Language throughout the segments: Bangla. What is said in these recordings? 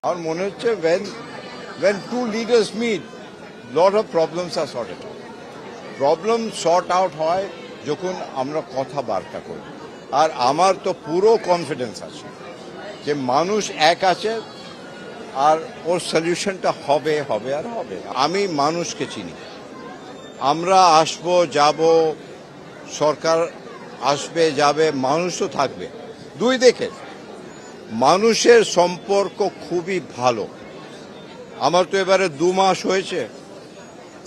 আমার মনে হচ্ছে when two leaders meet, lot of problems are sorted out. Problem sort out হয় যখন আমরা কথাবার্তা করি। আর আমার তো পুরো কনফিডেন্স আছে যে মানুষ এক আছে আর ওর সলিউশনটা হবে হবে আর হবে। আমি মানুষকে চিনি, আমরা আসবো যাব, সরকার আসবে যাবে, মানুষ তো থাকবে। দুই দিকে মানুষের সম্পর্ক খুবই ভালো। আমার তো এবারে 2 মাস হয়েছে,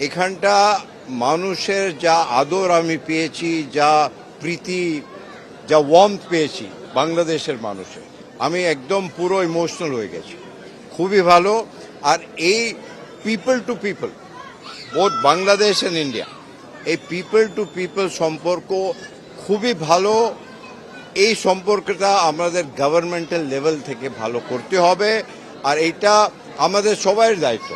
এখানটা মানুষের যা আদর আমি পেয়েছি, যা প্রীতি, যা ওয়ার্মথ পেয়েছি বাংলাদেশের মানুষের, আমি একদম পুরো ইমোশনাল হয়ে গেছি। খুবই ভালো। আর এই people to people, both Bangladesh and India, এই পিপল টু পিপল সম্পর্ক খুবই ভালো। এই সম্পর্কটা আমাদের গভর্নমেন্টাল লেভেল থেকে ভালো করতে হবে। আর এটা আমাদের সবাই দায়িত্ব।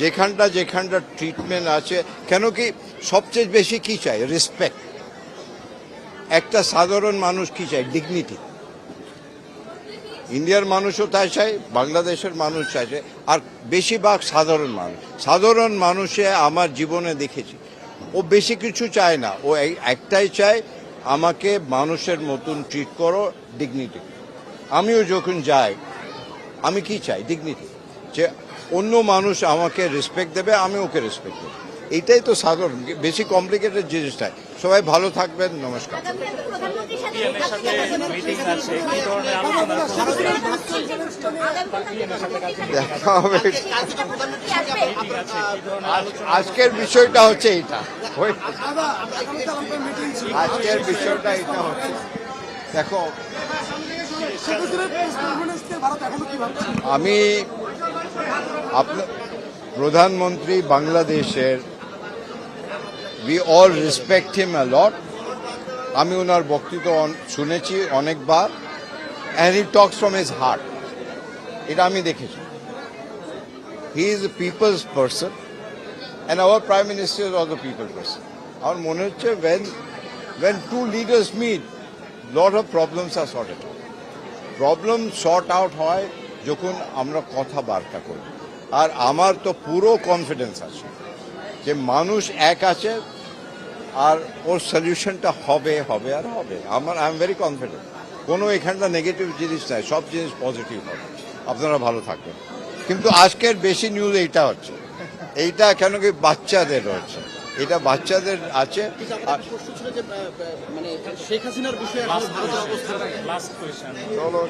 যেখানটা ট্রিটমেন্ট আছে, কেন কি সবচেয়ে বেশি কি চাই? রেসপেক্ট। একটা সাধারণ মানুষ কি চাই? ডিগনিটি। ইন্ডিয়ার মানুষও তাই চাই, বাংলাদেশের মানুষ চাইছে, আর বেশিরভাগ সাধারণ মানুষে আমার জীবনে দেখেছি ও বেশি কিছু চায় না, ও একটাই চায়, আমাকে মানুষের মতন ট্রিট করো, ডিগনিটি। আমিও যখন যাই আমি কি চাই? ডিগনিটি, যে অন্য মানুষ আমাকে রেসপেক্ট দেবে, আমি ওকে রেসপেক্ট দেবো। এইটাই তো সাধারণ, বেশি কমপ্লিকেটেড জিনিসটাই। সবাই ভালো থাকবেন, নমস্কার। দেখা হবে। আজকের বিষয়টা হচ্ছে এইটা, আজকের বিষয়টা এটা হচ্ছে, দেখো আমি প্রধানমন্ত্রী বাংলাদেশের, we all respect him a lot. আমি ওনার বক্তৃতা শুনেছি অনেকবার, and he talks from his heart. এটা আমি দেখেছি। He is a people's person and our prime minister is also people person. আমার মনে হচ্ছে when two leaders meet, lot of problems are sorted out. Problem sort out হয় যখন আমরা কথাবার্তা করি। আর আমার তো পুরো কনফিডেন্স আছে যে মানুষ এক আছে আর ওর সলিউশনটা হবে হবে আর হবে। I am very confident. কোনো এখানটা নেগেটিভ জিনিস নাই, সব জিনিস পজিটিভ হবে। আপনারা ভালো থাকবেন। কিন্তু আজকের বেশি নিউজ এইটা হচ্ছে, এইটা কেন কি বাচ্চাদের হচ্ছে, এটা বাচ্চাদের আছে। শেখ হাসিনার বিষয়ে চলো